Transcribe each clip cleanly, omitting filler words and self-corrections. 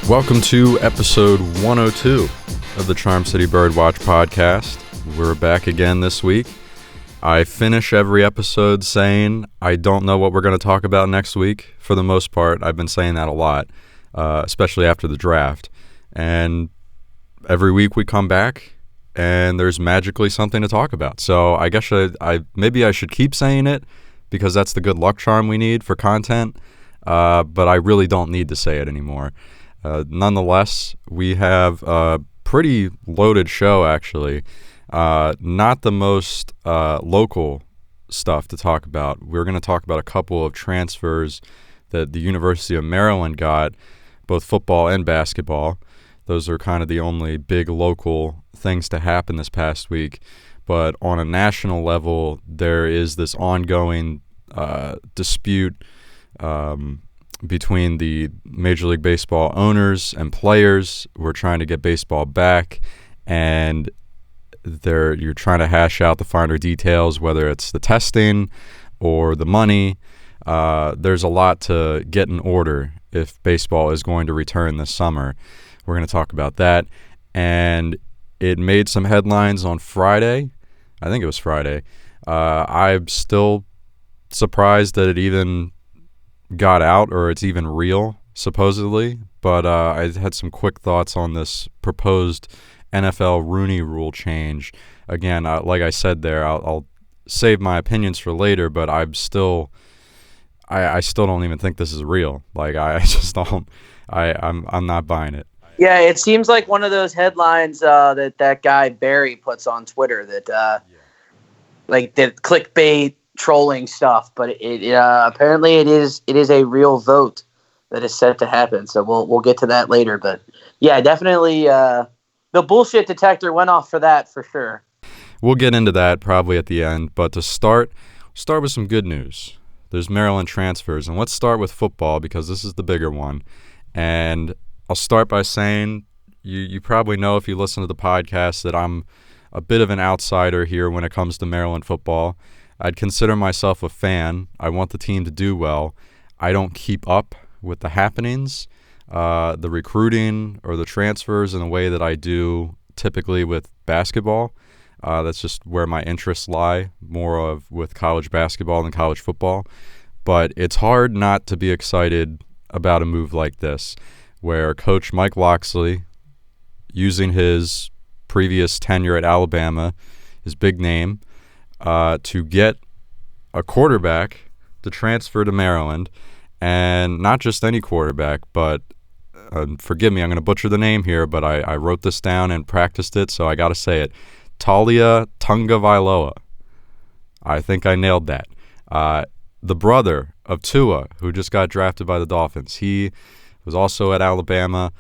Welcome to episode 102 of the Charm City Birdwatch podcast. We're back again this week. I finish every episode saying I don't know what we're going to talk about next week. For the most part, I've been saying that a lot, especially after the draft. And every week we come back and there's magically something to talk about. So I guess maybe I should keep saying it because that's the good luck charm we need for content. But I really don't need to say it anymore. Nonetheless, we have a pretty loaded show, actually. Not the most local stuff to talk about. We're going to talk about a couple of transfers that the University of Maryland got, both football and basketball. Those are kind of the only big local things to happen this past week. But on a national level, there is this ongoing dispute between the Major League Baseball owners and players who are trying to get baseball back, and you're trying to hash out the finer details, whether it's the testing or the money. There's a lot to get in order if baseball is going to return this summer. We're going to talk about that, and it made some headlines on Friday. I think it was Friday. I'm still surprised that it even got out or it's even real, supposedly. But I had some quick thoughts on this proposed NFL Rooney Rule change. Again, like I said there, I'll save my opinions for later, but I still don't even think this is real. Like, I just don't. I'm not buying it. Yeah, it seems like one of those headlines that guy Barry puts on Twitter like the clickbait trolling stuff, but apparently it is a real vote that is set to happen. So we'll get to that later. But yeah, definitely the bullshit detector went off for that for sure. We'll get into that probably at the end. But to start with some good news. There's Maryland transfers, and let's start with football because this is the bigger one. And I'll start by saying you probably know if you listen to the podcast that I'm a bit of an outsider here when it comes to Maryland football. I'd consider myself a fan. I want the team to do well. I don't keep up with the happenings, the recruiting or the transfers in the way that I do typically with basketball. That's just where my interests lie, with college basketball than college football. But it's hard not to be excited about a move like this, where Coach Mike Locksley, using his previous tenure at Alabama, his big name, to get a quarterback to transfer to Maryland, and not just any quarterback, but forgive me, I'm going to butcher the name here, but I wrote this down and practiced it, so I got to say it. Talia Tungavailoa. I think I nailed that. The brother of Tua, who just got drafted by the Dolphins. He was also at Alabama,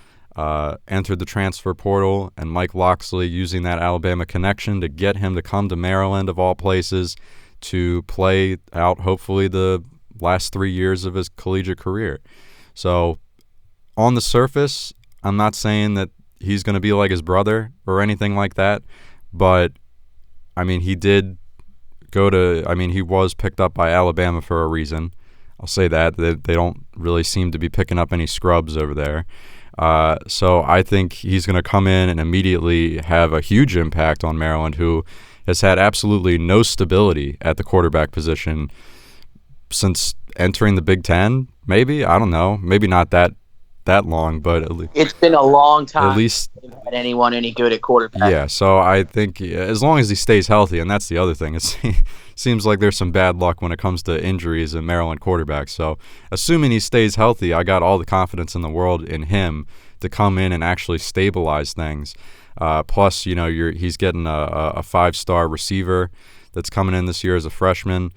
entered the transfer portal, and Mike Locksley using that Alabama connection to get him to come to Maryland, of all places, to play out hopefully the last 3 years of his collegiate career. So on the surface, I'm not saying that he's going to be like his brother or anything like that, but I mean, he was picked up by Alabama for a reason. I'll say that. They don't really seem to be picking up any scrubs over there. So I think he's going to come in and immediately have a huge impact on Maryland, who has had absolutely no stability at the quarterback position since entering the Big Ten. Maybe, I don't know. Maybe not that long, but at least it's been a long time. At least had anyone any good at quarterback. Yeah, so I think as long as he stays healthy, and that's the other thing. It seems like there's some bad luck when it comes to injuries in Maryland quarterbacks. So assuming he stays healthy, I got all the confidence in the world in him to come in and actually stabilize things. Plus, he's getting a 5-star receiver that's coming in this year as a freshman.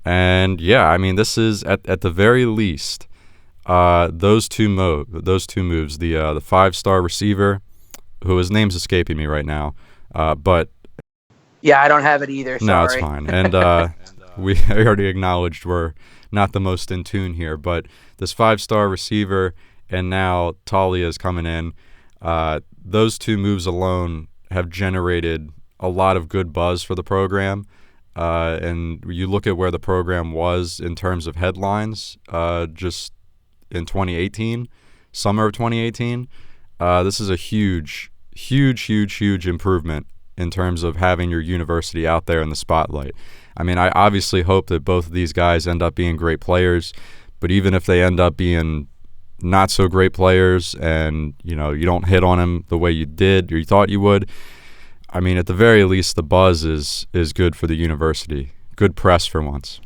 And yeah, I mean, this is at the very least those two moves, the 5-star receiver, who his name's escaping me right now, but yeah, I don't have it either. Sorry. No, it's fine. And we already acknowledged we're not the most in tune here, but this 5-star receiver and now Talia is coming in. Those two moves alone have generated a lot of good buzz for the program. And you look at where the program was in terms of headlines just in 2018. summer of 2018, this is a huge improvement in terms of having your university out there in the spotlight. I mean, I obviously hope that both of these guys end up being great players, but even if they end up being not so great players and, you don't hit on them the way you did or you thought you would, I mean, at the very least, the buzz is good for the university. Good press for once.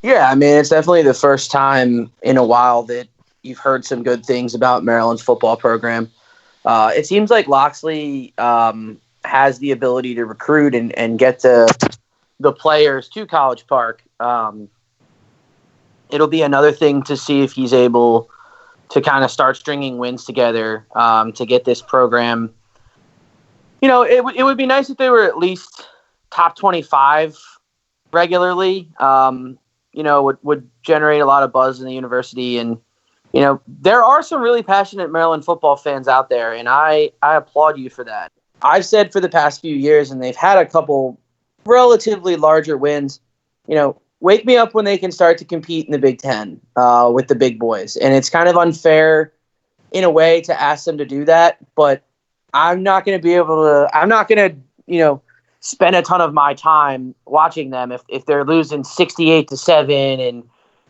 Yeah, I mean, it's definitely the first time in a while that you've heard some good things about Maryland's football program. It seems like Locksley has the ability to recruit and get the players to College Park. It'll be another thing to see if he's able to kind of start stringing wins together to get this program. It would be nice if they were at least top 25 regularly. Would generate a lot of buzz in the university. And, there are some really passionate Maryland football fans out there, and I applaud you for that. I've said for the past few years, and they've had a couple relatively larger wins, wake me up when they can start to compete in the Big Ten with the big boys. And it's kind of unfair in a way to ask them to do that, but I'm not going to spend a ton of my time watching them if they're losing 68-7 and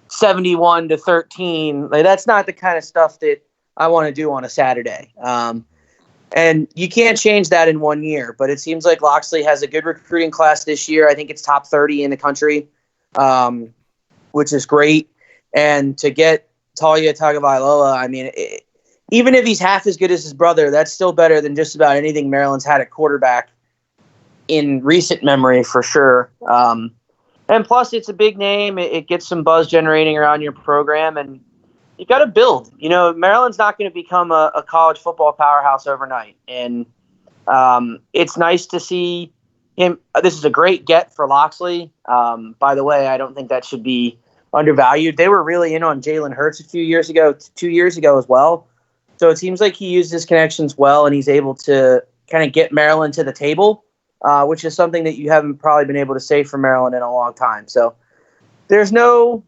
71-13. Like, that's not the kind of stuff that I want to do on a Saturday. And you can't change that in 1 year, but it seems like Locksley has a good recruiting class this year. I think it's top 30 in the country, which is great. And to get Talia Tagovailoa, I mean, even if he's half as good as his brother, that's still better than just about anything Maryland's had at quarterback in recent memory, for sure. And plus, it's a big name. It gets some buzz generating around your program, and you got to build. Maryland's not going to become a college football powerhouse overnight. And it's nice to see him. This is a great get for Locksley. By the way, I don't think that should be undervalued. They were really in on Jalen Hurts 2 years ago as well. So it seems like he used his connections well, and he's able to kind of get Maryland to the table, which is something that you haven't probably been able to say for Maryland in a long time. So there's no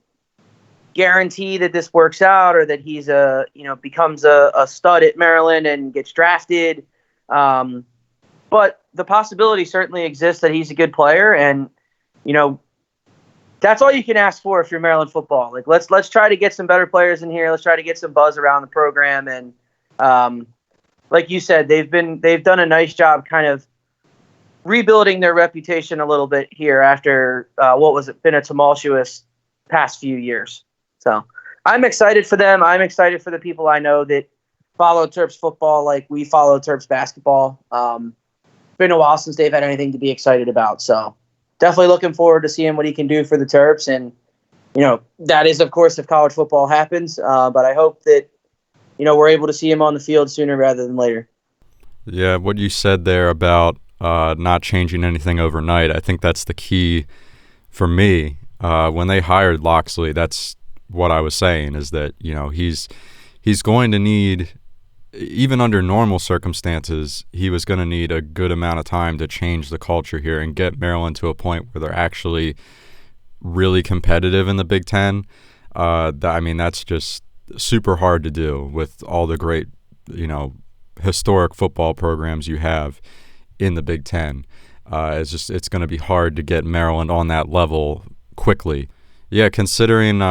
guarantee that this works out or that he's becomes a stud at Maryland and gets drafted. But the possibility certainly exists that he's a good player, and that's all you can ask for if you're Maryland football. Like, let's try to get some better players in here. Let's try to get some buzz around the program. And like you said, they've done a nice job kind of rebuilding their reputation a little bit here after been a tumultuous past few years. So I'm excited for them. I'm excited for the people I know that follow Terps football like we follow Terps basketball. Been a while since they've had anything to be excited about. So definitely looking forward to seeing what he can do for the Terps. And, that is, of course, if college football happens. But I hope that, we're able to see him on the field sooner rather than later. Yeah, what you said there about not changing anything overnight, I think that's the key for me. When they hired Locksley, that's what I was saying, is that, he's going to need, even under normal circumstances, he was going to need a good amount of time to change the culture here and get Maryland to a point where they're actually really competitive in the Big Ten. That's just super hard to do with all the great, historic football programs you have in the Big Ten. It's going to be hard to get Maryland on that level quickly. Yeah, considering,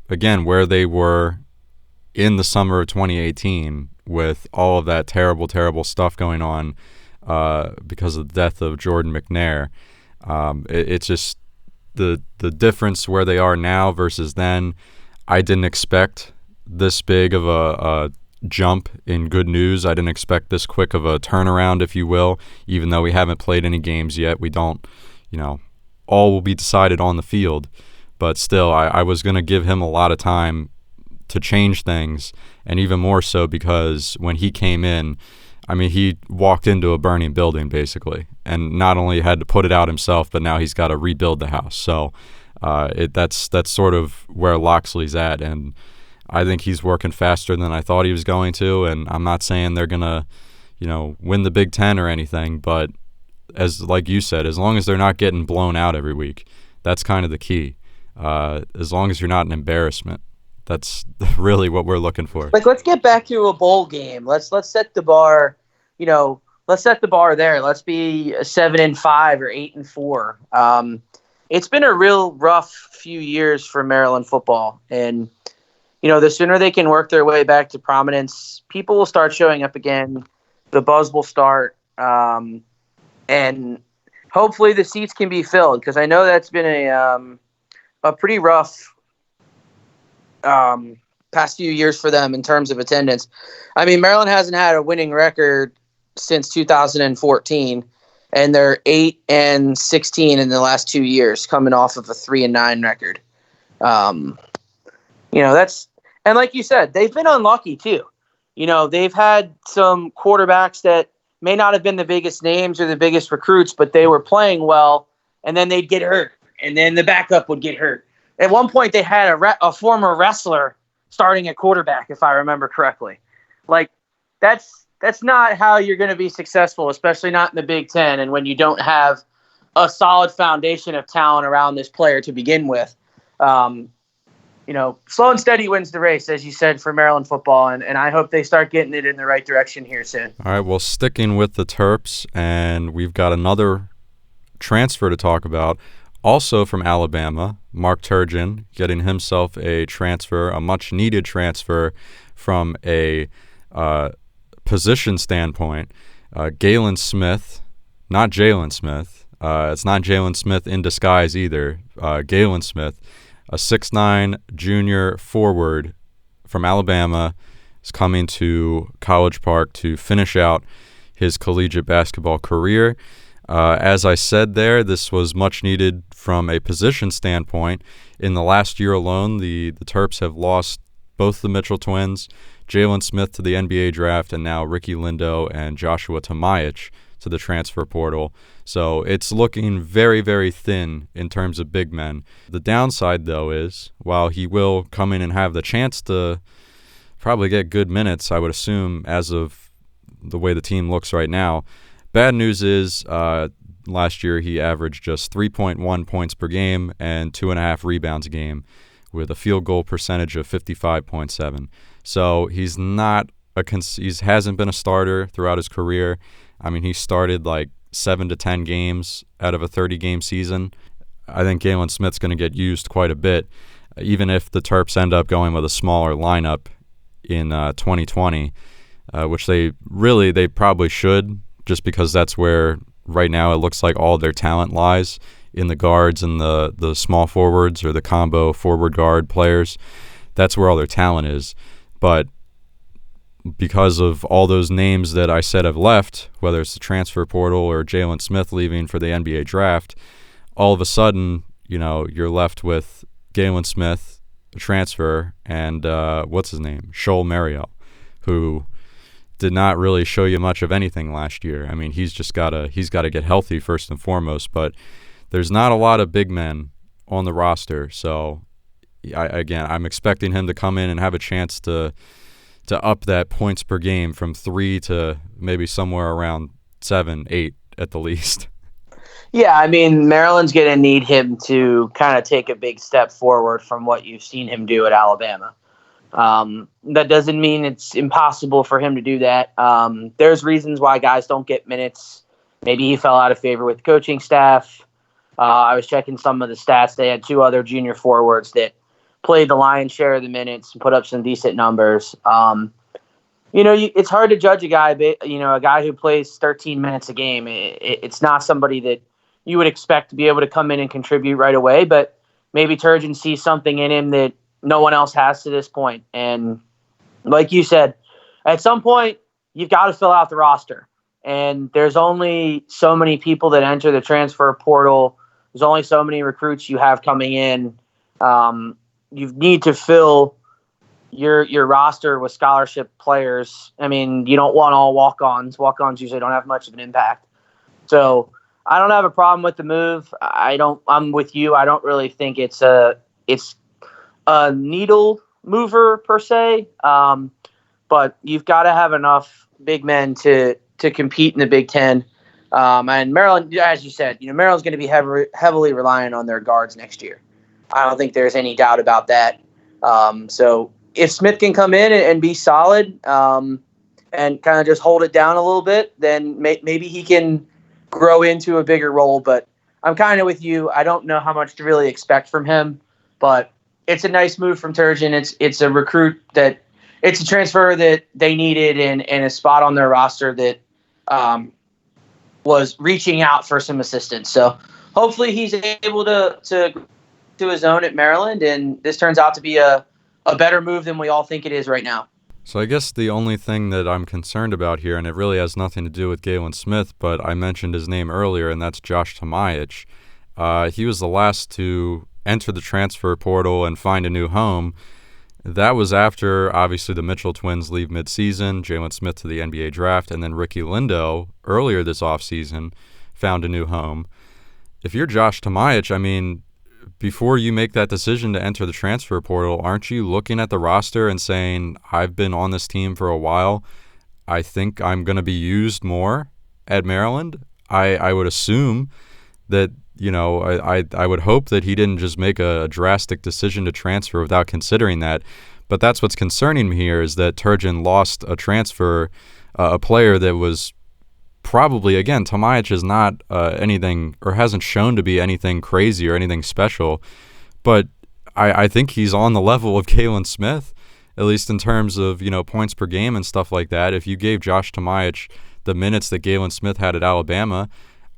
again, where they were in the summer of 2018 with all of that terrible, terrible stuff going on because of the death of Jordan McNair. It's just the difference where they are now versus then. I didn't expect this big of a jump in good news. I didn't expect this quick of a turnaround, if you will, even though we haven't played any games yet. We don't, all will be decided on the field. But still, I was going to give him a lot of time to change things, and even more so because when he came in, he walked into a burning building basically, and not only had to put it out himself, but now he's got to rebuild the house. So that's sort of where Locksley's at, and I think he's working faster than I thought he was going to. And I'm not saying they're gonna, win the Big Ten or anything, but like you said, as long as they're not getting blown out every week, that's kind of the key. As long as you're not an embarrassment. That's really what we're looking for. Like, let's get back to a bowl game. Let's set the bar. Let's set the bar there. Let's be 7-5 or 8-4. It's been a real rough few years for Maryland football, and the sooner they can work their way back to prominence, people will start showing up again. The buzz will start, and hopefully the seats can be filled, because I know that's been a pretty rough past few years for them in terms of attendance. I mean, Maryland hasn't had a winning record since 2014, and they're 8-16 in the last 2 years, coming off of a 3-9 record. That's, and like you said, they've been unlucky too. They've had some quarterbacks that may not have been the biggest names or the biggest recruits, but they were playing well, and then they'd get hurt, and then the backup would get hurt. At one point, they had a former wrestler starting at quarterback, if I remember correctly. Like, that's not how you're going to be successful, especially not in the Big Ten, and when you don't have a solid foundation of talent around this player to begin with. Slow and steady wins the race, as you said, for Maryland football, and I hope they start getting it in the right direction here soon. All right, well, sticking with the Terps, and we've got another transfer to talk about, also from Alabama, Mark Turgeon, getting himself a transfer, a much-needed transfer from a position standpoint. Galen Smith, not Jalen Smith. It's not Jalen Smith in disguise either. Galen Smith, a 6'9" junior forward from Alabama, is coming to College Park to finish out his collegiate basketball career. As I said there, this was much needed from a position standpoint. In the last year alone, the Terps have lost both the Mitchell twins, Jalen Smith to the NBA draft, and now Ricky Lindo and Joshua Tomaic to the transfer portal. So it's looking very, very thin in terms of big men. The downside, though, is while he will come in and have the chance to probably get good minutes, I would assume, as of the way the team looks right now, bad news is last year he averaged just 3.1 points per game and 2.5 rebounds a game with a field goal percentage of 55.7. So he's not he hasn't been a starter throughout his career. I mean, he started like 7 to 10 games out of a 30-game season. I think Galen Smith's going to get used quite a bit, even if the Terps end up going with a smaller lineup in 2020, which they probably should, just because that's where right now it looks like all their talent lies, in the guards and the small forwards or the combo forward guard players. That's where all their talent is. But because of all those names that I said have left, whether it's the transfer portal or Jalen Smith leaving for the NBA draft, all of a sudden, you're left with Galen Smith, a transfer, and what's his name? Shoal Mariel, who did not really show you much of anything last year. I mean, he's got to get healthy first and foremost, but there's not a lot of big men on the roster. So I'm expecting him to come in and have a chance to up that points per game from 3 to maybe somewhere around 7, 8 at the least. Yeah, I mean, Maryland's going to need him to kind of take a big step forward from what you've seen him do at Alabama. That doesn't mean it's impossible for him to do that. There's reasons why guys don't get minutes. Maybe he fell out of favor with the coaching staff. I was checking some of the stats. They had 2 other junior forwards that played the lion's share of the minutes and put up some decent numbers. It's hard to judge a guy, a guy who plays 13 minutes a game. It's not somebody that you would expect to be able to come in and contribute right away, but maybe Turgeon sees something in him that no one else has to this point. And like you said, at some point, you've got to fill out the roster. And there's only so many people that enter the transfer portal. There's only so many recruits you have coming in. You need to fill your roster with scholarship players. I mean, you don't want all walk-ons. Walk-ons usually don't have much of an impact. So I don't have a problem with the move. I'm with you. I don't really think it's a needle mover per se. But you've got to have enough big men to compete in the Big Ten. And Maryland, as you said, Maryland's going to be heavily reliant on their guards next year. I don't think there's any doubt about that. So if Smith can come in and be solid and kind of just hold it down a little bit, then maybe he can grow into a bigger role. But I'm kind of with you. I don't know how much to really expect from him, but it's a nice move from Turgeon. It's a recruit that it's a transfer that they needed and a spot on their roster that was reaching out for some assistance. So hopefully he's able to his own at Maryland, and this turns out to be a better move than we all think it is right now. So I guess the only thing that I'm concerned about here, and it really has nothing to do with Galen Smith, but I mentioned his name earlier, and that's Josh Tomaic. He was the last to enter the transfer portal and find a new home. That was after, obviously, the Mitchell twins leave midseason, Jalen Smith to the NBA draft, and then Ricky Lindo, earlier this offseason, found a new home. If you're Josh Tomaic, I mean, before you make that decision to enter the transfer portal, aren't you looking at the roster and saying, I've been on this team for a while, I think I'm going to be used more at Maryland? I would assume that, I would hope that he didn't just make a drastic decision to transfer without considering that. But that's what's concerning me here, is that Turgeon lost a transfer, a player that was probably, again, Tomaic is not anything, or hasn't shown to be anything crazy or anything special, but I think he's on the level of Galen Smith, at least in terms of, points per game and stuff like that. If you gave Josh Tomaic the minutes that Galen Smith had at Alabama,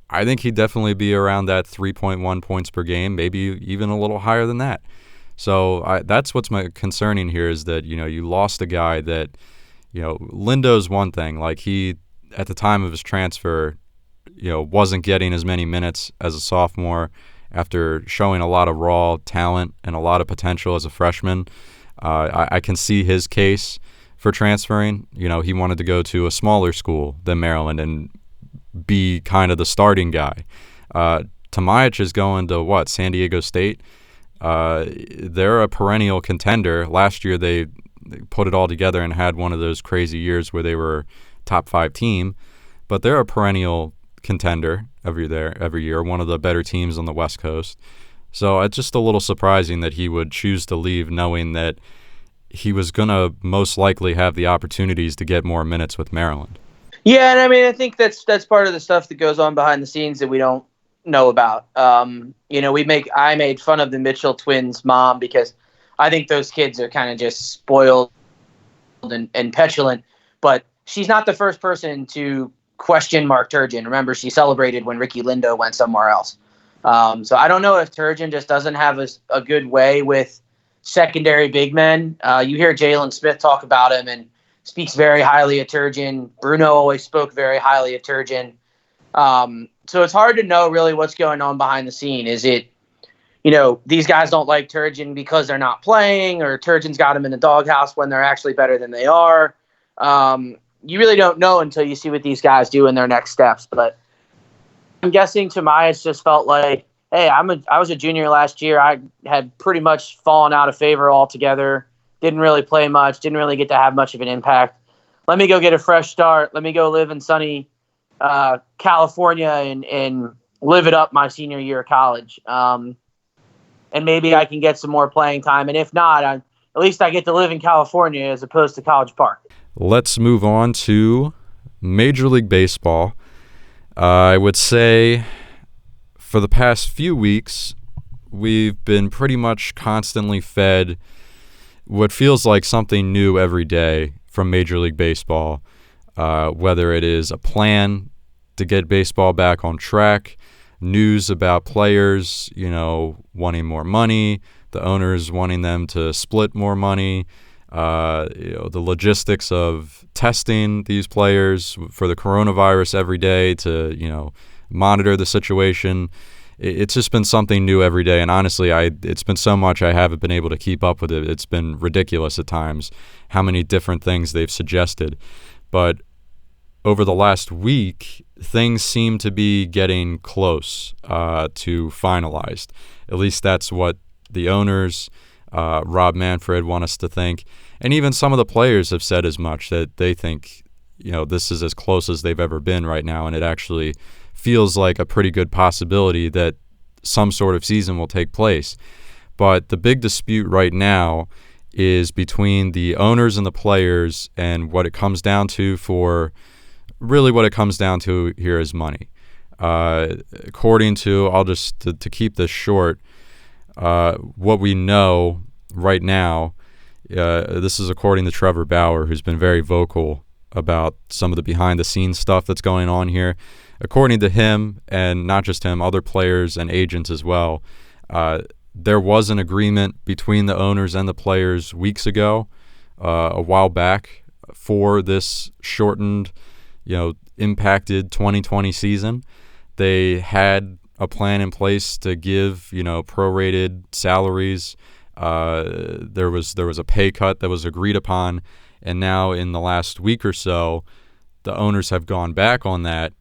I think he'd definitely be around that 3.1 points per game, maybe even a little higher than that. So that's what's concerning here, is that, you lost a guy that, Lindo's one thing. Like, he, at the time of his transfer, wasn't getting as many minutes as a sophomore after showing a lot of raw talent and a lot of potential as a freshman. I can see his case for transferring. He wanted to go to a smaller school than Maryland and be kind of the starting guy. Tomaic is going to, San Diego State? They're a perennial contender. Last year they put it all together and had one of those crazy years where they were top 5 team, but they're a perennial contender every year, one of the better teams on the West Coast. So it's just a little surprising that he would choose to leave, knowing that he was going to most likely have the opportunities to get more minutes with Maryland. Yeah, and I mean, I think that's part of the stuff that goes on behind the scenes that we don't know about. I made fun of the Mitchell twins' mom because I think those kids are kind of just spoiled and petulant, but she's not the first person to question Mark Turgeon. Remember, she celebrated when Ricky Lindo went somewhere else. So I don't know if Turgeon just doesn't have a good way with secondary big men. You hear Jalen Smith talk about him and speaks very highly of Turgeon. Bruno always spoke very highly of Turgeon. So it's hard to know really what's going on behind the scene. Is it, these guys don't like Turgeon because they're not playing, or Turgeon's got them in the doghouse when they're actually better than they are? You really don't know until you see what these guys do in their next steps. But I'm guessing Tomaic just felt like, hey, I was a junior last year. I had pretty much fallen out of favor altogether. Didn't really play much. Didn't really get to have much of an impact. Let me go get a fresh start. Let me go live in sunny California and live it up my senior year of college. And maybe I can get some more playing time. And if not, at least I get to live in California as opposed to College Park. Let's move on to Major League Baseball. I would say for the past few weeks, we've been pretty much constantly fed what feels like something new every day from Major League Baseball, whether it is a plan to get baseball back on track, news about players, wanting more money, the owners wanting them to split more money, the logistics of testing these players for the coronavirus every day to, monitor the situation. It's just been something new every day. And honestly, it's been so much I haven't been able to keep up with it. It's been ridiculous at times how many different things they've suggested. But over the last week, things seem to be getting close to finalized. At least that's what the owners, Rob Manfred, want us to think. And even some of the players have said as much, that they think, this is as close as they've ever been right now. And it actually feels like a pretty good possibility that some sort of season will take place. But the big dispute right now is between the owners and the players, and what it comes down to here is money. According to, to keep this short, what we know right now, this is according to Trevor Bauer, who's been very vocal about some of the behind-the-scenes stuff that's going on here. According to him, and not just him, other players and agents as well, there was an agreement between the owners and the players weeks ago, a while back, for this shortened, impacted 2020 season. They had a plan in place to give, prorated salaries. There was a pay cut that was agreed upon, and now in the last week or so, the owners have gone back on that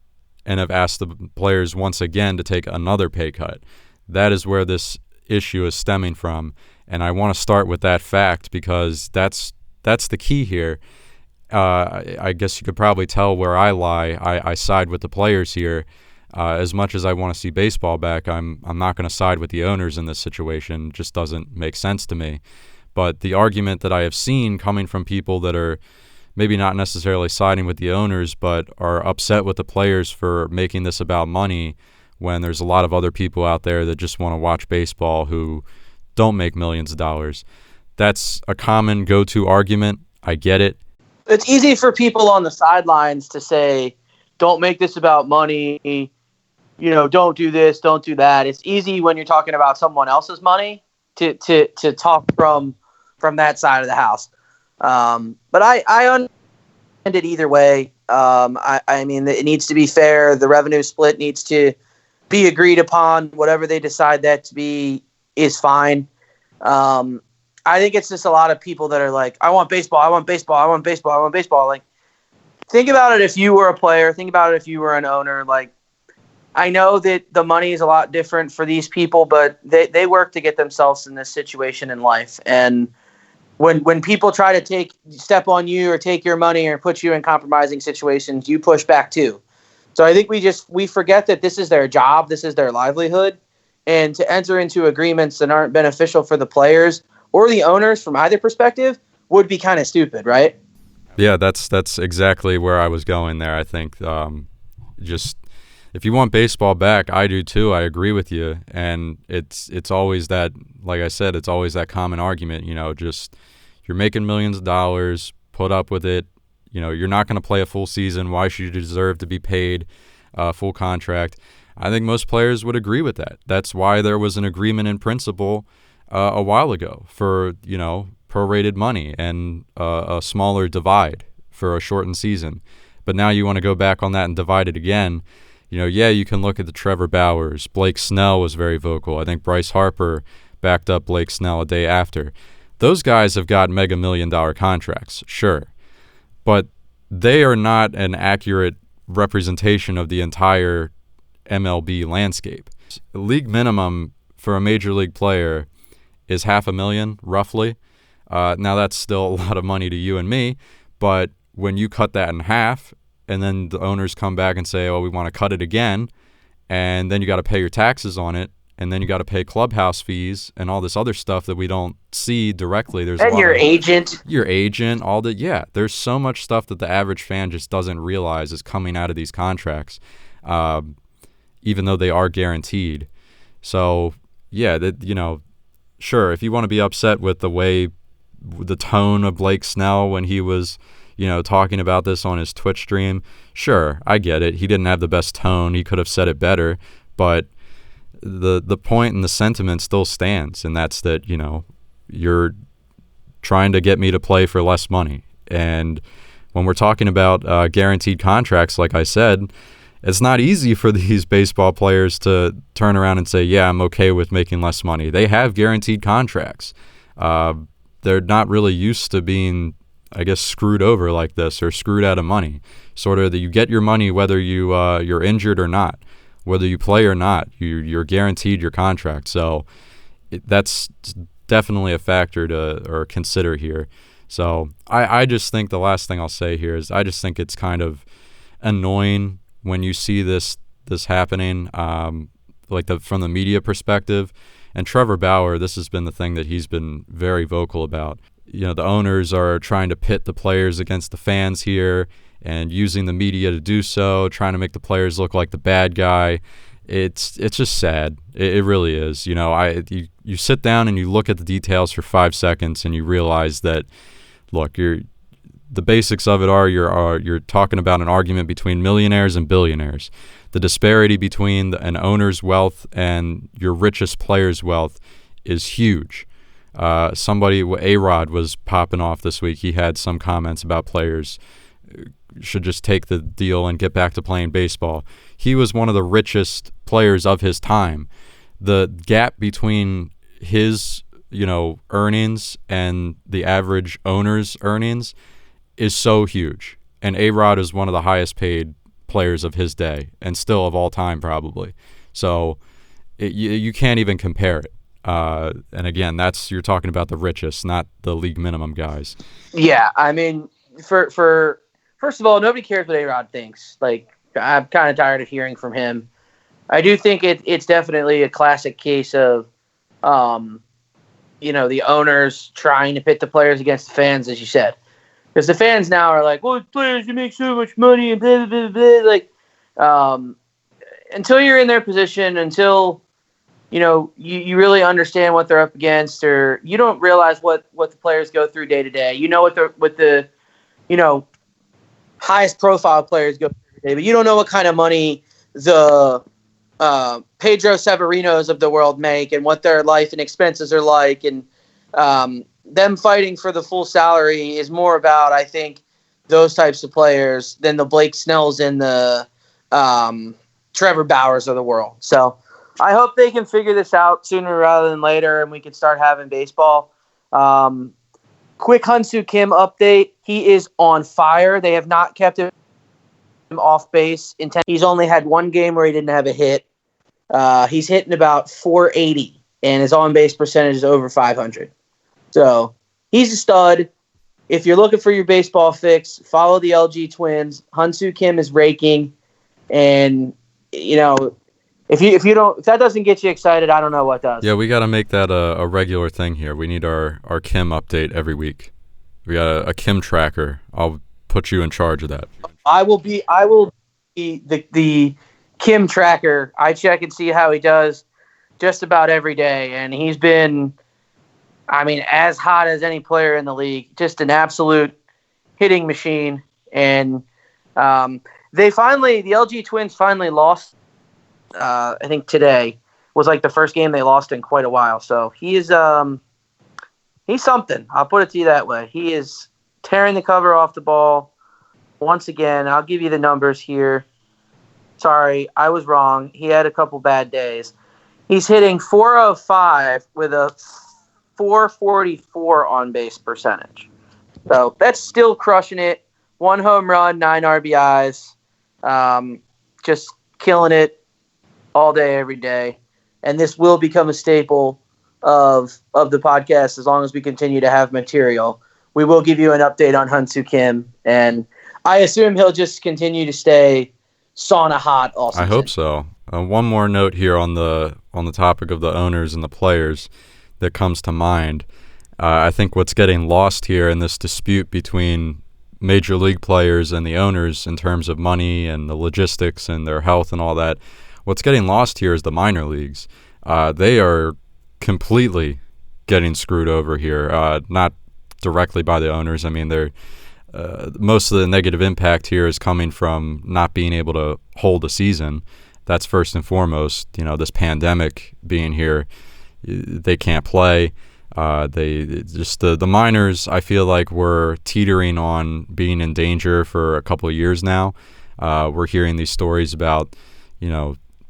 and have asked the players once again to take another pay cut. That is where this issue is stemming from, and I want to start with that fact because that's the key here. I guess you could probably tell where I lie. I side with the players here. As much as I want to see baseball back, I'm not going to side with the owners in this situation. It just doesn't make sense to me. But the argument that I have seen coming from people that are maybe not necessarily siding with the owners, but are upset with the players for making this about money, when there's a lot of other people out there that just want to watch baseball who don't make millions of dollars. That's a common go-to argument. I get it. It's easy for people on the sidelines to say, don't make this about money, don't do this, don't do that. It's easy when you're talking about someone else's money to talk from that side of the house. But I understand it either way. I mean, it needs to be fair. The revenue split needs to be agreed upon. Whatever they decide that to be is fine. I think it's just a lot of people that are like, I want baseball, I want baseball, I want baseball, I want baseball. Like, think about it if you were a player. Think about it if you were an owner. Like, I know that the money is a lot different for these people, but they work to get themselves in this situation in life. And when people try to step on you or take your money or put you in compromising situations, you push back too. So I think we forget that this is their job, this is their livelihood, and to enter into agreements that aren't beneficial for the players or the owners from either perspective would be kind of stupid, right? Yeah, that's exactly where I was going there. I think just if you want baseball back, I do too. I agree with you, and it's always that, like I said, it's always that common argument. Just you're making millions of dollars, put up with it. You're not going to play a full season. Why should you deserve to be paid a full contract? I think most players would agree with that. That's why there was an agreement in principle a while ago for prorated money and a smaller divide for a shortened season. But now you want to go back on that and divide it again. You can look at the Trevor Bauers. Blake Snell was very vocal. I think Bryce Harper backed up Blake Snell a day after. Those guys have got mega $1 million contracts, sure. But they are not an accurate representation of the entire MLB landscape. League minimum for a major league player is $500,000, roughly. Now, that's still a lot of money to you and me, but when you cut that in half and then the owners come back and say, oh, we want to cut it again, and then you got to pay your taxes on it, and then you got to pay clubhouse fees and all this other stuff that we don't see directly. There's and your agent, all that. Yeah, there's so much stuff that the average fan just doesn't realize is coming out of these contracts, even though they are guaranteed. So yeah, sure, if you want to be upset with the tone of Blake Snell when he was, talking about this on his Twitch stream, sure, I get it. He didn't have the best tone. He could have said it better, but the point and the sentiment still stands, and that's that, you're trying to get me to play for less money. And when we're talking about guaranteed contracts, like I said, it's not easy for these baseball players to turn around and say, yeah, I'm okay with making less money. They have guaranteed contracts. They're not really used to being, I guess, screwed over like this or screwed out of money. Sort of that you get your money whether you're injured or not, whether you play or not. You're guaranteed your contract. So that's definitely a factor to consider here. So I just think the last thing I'll say here is I just think it's kind of annoying when you see this happening, from the media perspective. And Trevor Bauer, this has been the thing that he's been very vocal about. the owners are trying to pit the players against the fans here and using the media to do so, trying to make the players look like the bad guy. It's just sad. It really is. You sit down and you look at the details for 5 seconds and you realize that, look, the basics of it are you're talking about an argument between millionaires and billionaires. The disparity between an owner's wealth and your richest player's wealth is huge. A-Rod was popping off this week. He had some comments about players should just take the deal and get back to playing baseball. He was one of the richest players of his time. The gap between his, earnings and the average owner's earnings is so huge. And A-Rod is one of the highest paid players of his day and still of all time probably. So you can't even compare it. And again, you're talking about the richest, not the league minimum guys. Yeah, I mean, for first of all, nobody cares what A-Rod thinks. Like, I'm kind of tired of hearing from him. I do think it's definitely a classic case of, the owners trying to pit the players against the fans, as you said. Because the fans now are like, well, players, you make so much money and blah, blah, blah, blah. Like, until you're in their position, until, you really understand what they're up against, or you don't realize what the players go through day to day. You know what the highest profile players go through today, but you don't know what kind of money the Pedro Severinos of the world make and what their life and expenses are like. And them fighting for the full salary is more about, I think, those types of players than the Blake Snells and the Trevor Bauers of the world. So I hope they can figure this out sooner rather than later and we can start having baseball. Quick Hyun-Soo Kim update. He is on fire. They have not kept him off base. He's only had one game where he didn't have a hit. He's hitting about 480, and his on-base percentage is over 500. So he's a stud. If you're looking for your baseball fix, follow the LG Twins. Hyun-Soo Kim is raking, and if that doesn't get you excited, I don't know what does. Yeah, we got to make that a regular thing here. We need our Kim update every week. We got a Kim tracker. I'll put you in charge of that. I will be the Kim tracker. I check and see how he does just about every day, and he's been, as hot as any player in the league. Just an absolute hitting machine. And the LG Twins finally lost. I think today was like the first game they lost in quite a while. So he's something. I'll put it to you that way. He is tearing the cover off the ball once again. I'll give you the numbers here. Sorry, I was wrong. He had a couple bad days. He's hitting 405 with a 444 on base percentage. So that's still crushing it. 1 home run, 9 RBIs. Just killing it all day, every day. And this will become a staple of the podcast as long as we continue to have material. We will give you an update on Hyun-Soo Kim, and I assume he'll just continue to stay sauna hot all season. I hope so. One more note here on the topic of the owners and the players that comes to mind. I think what's getting lost here in this dispute between major league players and the owners in terms of money and the logistics and their health and all that, what's getting lost here is the minor leagues. They are completely getting screwed over here, not directly by the owners. They're most of the negative impact here is coming from not being able to hold a season. That's first and foremost. This pandemic being here, they can't play. The minors, I feel like, were teetering on being in danger for a couple of years now. We're hearing these stories about,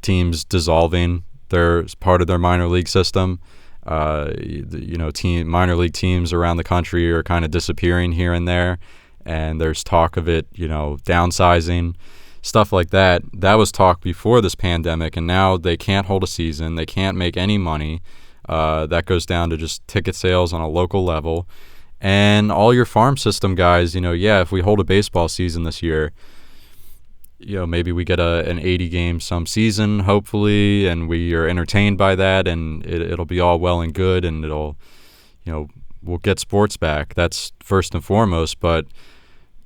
teams dissolving part of their minor league system. Minor league teams around the country are kind of disappearing here and there, and there's talk of it, downsizing, stuff like that. That was talk before this pandemic, and now they can't hold a season. They can't make any money. That goes down to just ticket sales on a local level. And all your farm system guys, if we hold a baseball season this year, maybe we get an 80-game some season, hopefully, and we are entertained by that, and it'll be all well and good, and it'll, we'll get sports back. That's first and foremost. But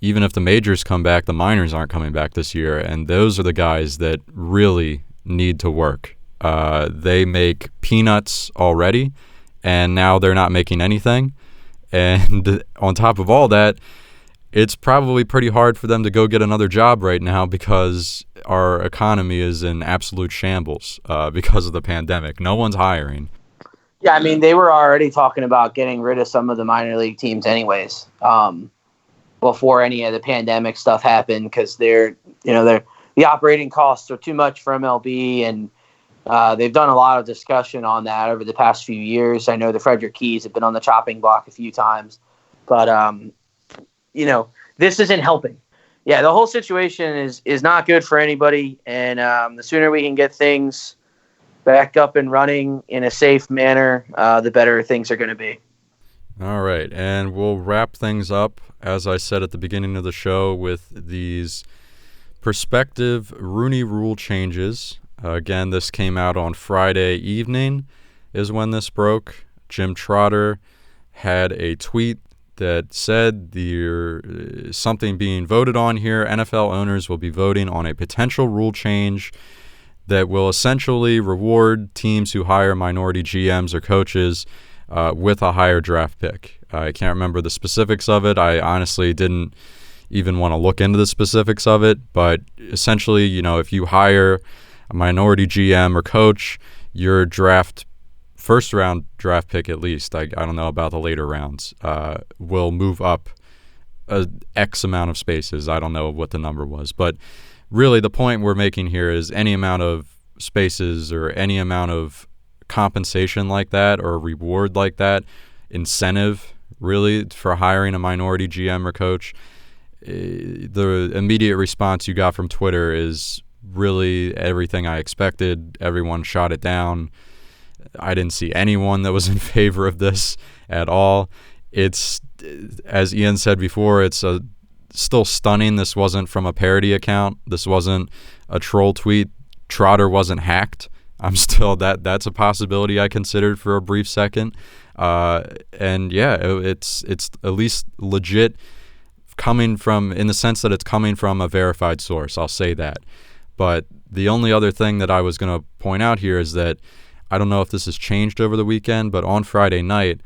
even if the majors come back, the minors aren't coming back this year. And those are the guys that really need to work. They make peanuts already, and now they're not making anything. And on top of all that, it's probably pretty hard for them to go get another job right now because our economy is in absolute shambles because of the pandemic. No one's hiring. Yeah, I mean, they were already talking about getting rid of some of the minor league teams anyways, before any of the pandemic stuff happened, because the operating costs are too much for MLB, and they've done a lot of discussion on that over the past few years. I know the Frederick Keys have been on the chopping block a few times, but this isn't helping. Yeah, the whole situation is not good for anybody, and the sooner we can get things back up and running in a safe manner, the better things are going to be. All right, and we'll wrap things up, as I said at the beginning of the show, with these prospective Rooney Rule changes. Again, this came out on Friday evening is when this broke. Jim Trotter had a tweet that said there's something being voted on here. NFL owners will be voting on a potential rule change that will essentially reward teams who hire minority GMs or coaches with a higher draft pick. I can't remember the specifics of it. I honestly didn't even want to look into the specifics of it. But essentially, if you hire a minority GM or coach, your first round draft pick at least, I don't know about the later rounds, will move up X amount of spaces. I don't know what the number was. But really the point we're making here is any amount of spaces or any amount of compensation like that or reward like that, incentive really for hiring a minority GM or coach, the immediate response you got from Twitter is really everything I expected. Everyone shot it down. I didn't see anyone that was in favor of this at all. It's, as Ian said before, it's still stunning this wasn't from a parody account. This wasn't a troll tweet. Trotter wasn't hacked. I'm still that's a possibility I considered for a brief second. And yeah, it's at least legit coming from, in the sense that it's coming from a verified source. I'll say that. But the only other thing that I was going to point out here is that I don't know if this has changed over the weekend, but on Friday night,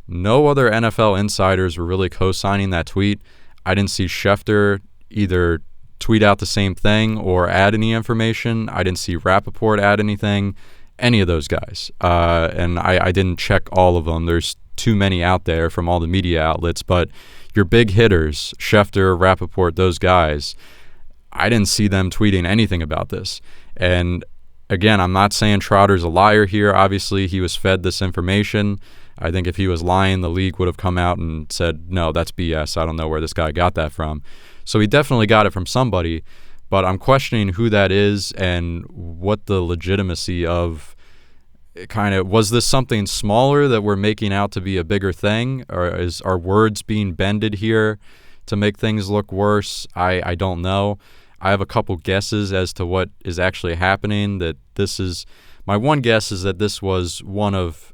no other NFL insiders were really co-signing that tweet. I didn't see Schefter either tweet out the same thing or add any information. I didn't see Rappaport add anything, any of those guys. And I didn't check all of them. There's too many out there from all the media outlets. But your big hitters, Schefter, Rappaport, those guys, I didn't see them tweeting anything about this. And again, I'm not saying Trotter's a liar here. Obviously, he was fed this information. I think if he was lying, the league would have come out and said, no, that's BS. I don't know where this guy got that from. So he definitely got it from somebody, but I'm questioning who that is and what the legitimacy of was this something smaller that we're making out to be a bigger thing? Or is our words being bended here to make things look worse? I don't know. I have a couple guesses as to what is actually happening. My one guess is that this was one of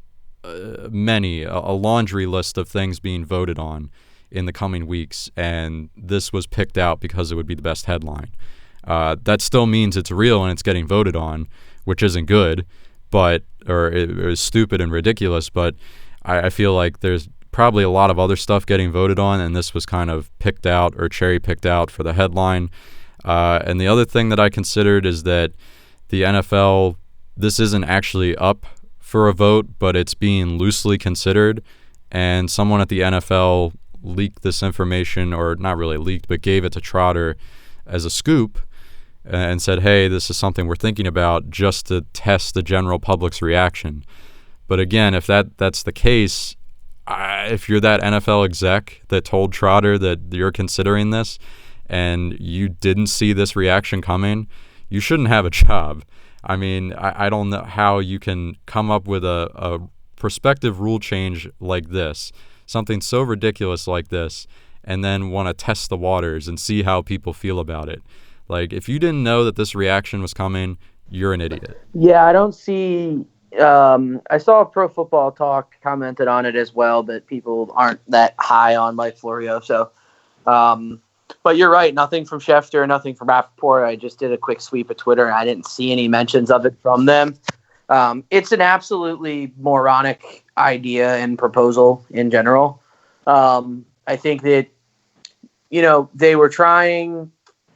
many, a laundry list of things being voted on in the coming weeks, and this was picked out because it would be the best headline. That still means it's real and it's getting voted on, which isn't good, or it is stupid and ridiculous, but I feel like there's probably a lot of other stuff getting voted on, and this was kind of picked out or cherry-picked out for the headline. And the other thing that I considered is that the NFL, this isn't actually up for a vote, but it's being loosely considered, and someone at the NFL leaked this information, or not really leaked, but gave it to Trotter as a scoop and said, hey, this is something we're thinking about just to test the general public's reaction. But again, if that's the case, if you're that NFL exec that told Trotter that you're considering this and you didn't see this reaction coming, you shouldn't have a job. I mean, I don't know how you can come up with a prospective rule change like this, something so ridiculous like this, and then want to test the waters and see how people feel about it. Like, if you didn't know that this reaction was coming, you're an idiot. Yeah, I don't see I saw Pro Football Talk commented on it as well, but people aren't that high on Mike Florio. So, but you're right. Nothing from Schefter, nothing from Rappaport. I just did a quick sweep of Twitter, and I didn't see any mentions of it from them. It's an absolutely moronic idea and proposal in general. I think that, they were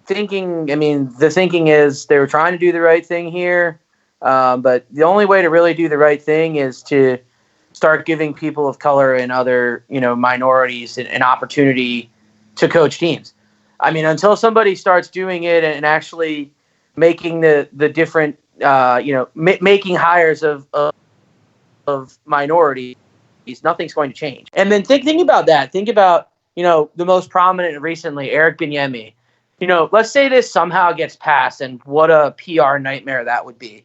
thinking, the thinking is they were trying to do the right thing here. But the only way to really do the right thing is to start giving people of color and other, minorities an opportunity to coach teams. Until somebody starts doing it and actually making the different, making hires of minorities, nothing's going to change. And then think about that. Think about, the most prominent recently, Eric Bieniemy. Let's say this somehow gets passed, and what a PR nightmare that would be.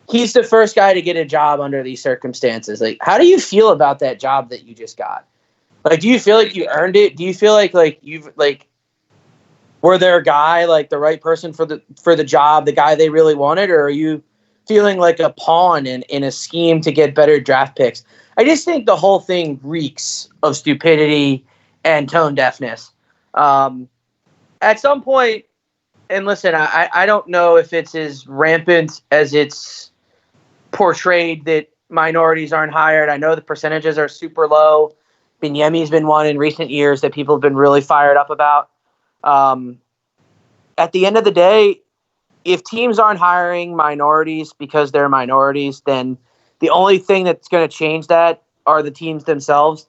He's the first guy to get a job under these circumstances. Like, how do you feel about that job that you just got? Like, do you feel like you earned it? Do you feel like you've were there a guy, the right person for the job, the guy they really wanted, or are you feeling like a pawn in a scheme to get better draft picks? I just think the whole thing reeks of stupidity and tone deafness. At some point, and listen, I don't know if it's as rampant as it's portrayed that minorities aren't hired. I know the percentages are super low. Bieniemy's been one in recent years that people have been really fired up about. At the end of the day, if teams aren't hiring minorities because they're minorities, then the only thing that's going to change that are the teams themselves.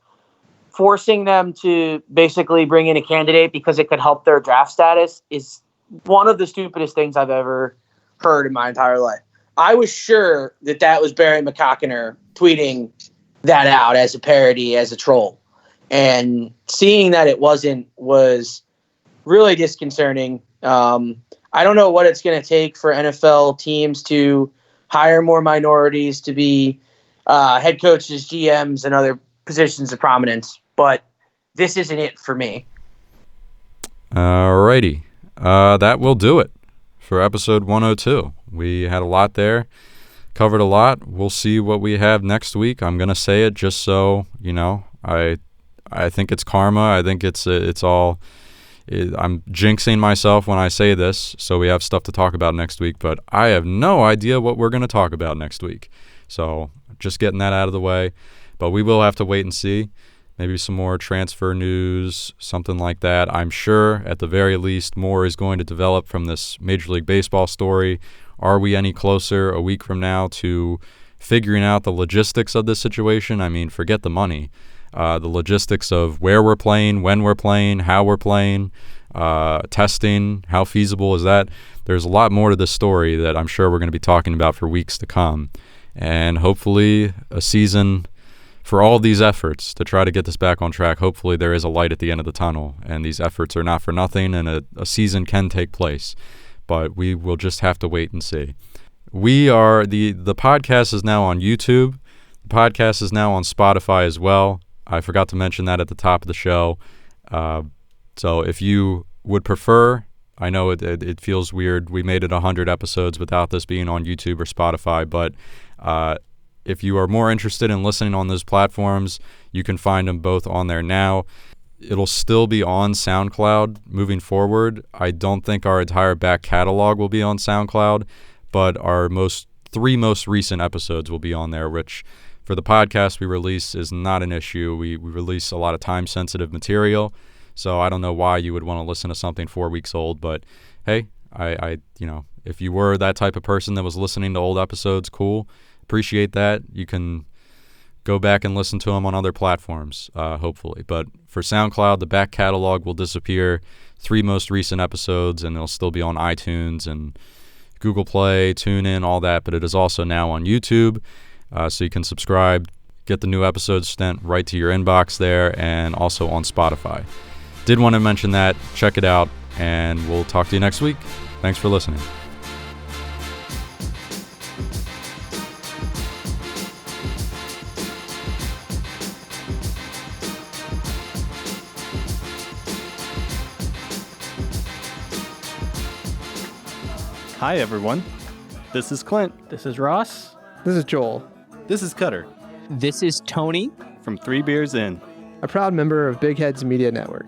Forcing them to basically bring in a candidate because it could help their draft status is one of the stupidest things I've ever heard in my entire life. I was sure that was Barry McCockiner tweeting that out as a parody, as a troll. And seeing that it wasn't was really disconcerting. I don't know what it's going to take for NFL teams to hire more minorities to be head coaches, GMs, and other positions of prominence, but this isn't it for me. Alrighty. That will do it for episode 102. We had a lot there, covered a lot. We'll see what we have next week. I'm going to say it just so, I think it's karma. I think it's all... I'm jinxing myself when I say this, so we have stuff to talk about next week, but I have no idea what we're going to talk about next week. So just getting that out of the way. But we will have to wait and see. Maybe some more transfer news, something like that. I'm sure at the very least more is going to develop from this Major League Baseball story. Are we any closer a week from now to figuring out the logistics of this situation? Forget the money. The logistics of where we're playing, when we're playing, how we're playing, testing, how feasible is that? There's a lot more to this story that I'm sure we're going to be talking about for weeks to come. And hopefully a season for all of these efforts to try to get this back on track, hopefully there is a light at the end of the tunnel, and these efforts are not for nothing, and a season can take place. But we will just have to wait and see. We are, the podcast is now on YouTube. The podcast is now on Spotify as well. I forgot to mention that at the top of the show. So if you would prefer, I know it feels weird. We made it 100 episodes without this being on YouTube or Spotify, but if you are more interested in listening on those platforms, you can find them both on there now. It'll still be on SoundCloud moving forward. I don't think our entire back catalog will be on SoundCloud, but our three most recent episodes will be on there, which for the podcast we release is not an issue. We release a lot of time-sensitive material, so I don't know why you would want to listen to something 4 weeks old, but hey, I if you were that type of person that was listening to old episodes, cool. Appreciate that. You can go back and listen to them on other platforms, hopefully. But for SoundCloud, the back catalog will disappear. 3 most recent episodes, and they'll still be on iTunes and Google Play, TuneIn, all that. But it is also now on YouTube, so you can subscribe, get the new episodes sent right to your inbox there, and also on Spotify. Did want to mention that. Check it out, and we'll talk to you next week. Thanks for listening. Hi, everyone. This is Clint. This is Ross. This is Joel. This is Cutter. This is Tony from 3 Beers In, a proud member of Big Heads Media Network.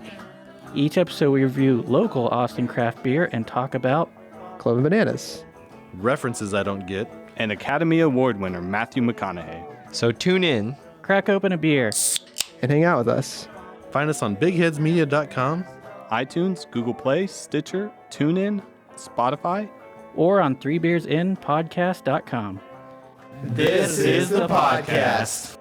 Each episode we review local Austin craft beer and talk about Clove and Bananas, references I don't get, and Academy Award winner Matthew McConaughey. So tune in, crack open a beer, and hang out with us. Find us on bigheadsmedia.com, iTunes, Google Play, Stitcher, TuneIn, Spotify, or on 3beersinpodcast.com. This is the podcast.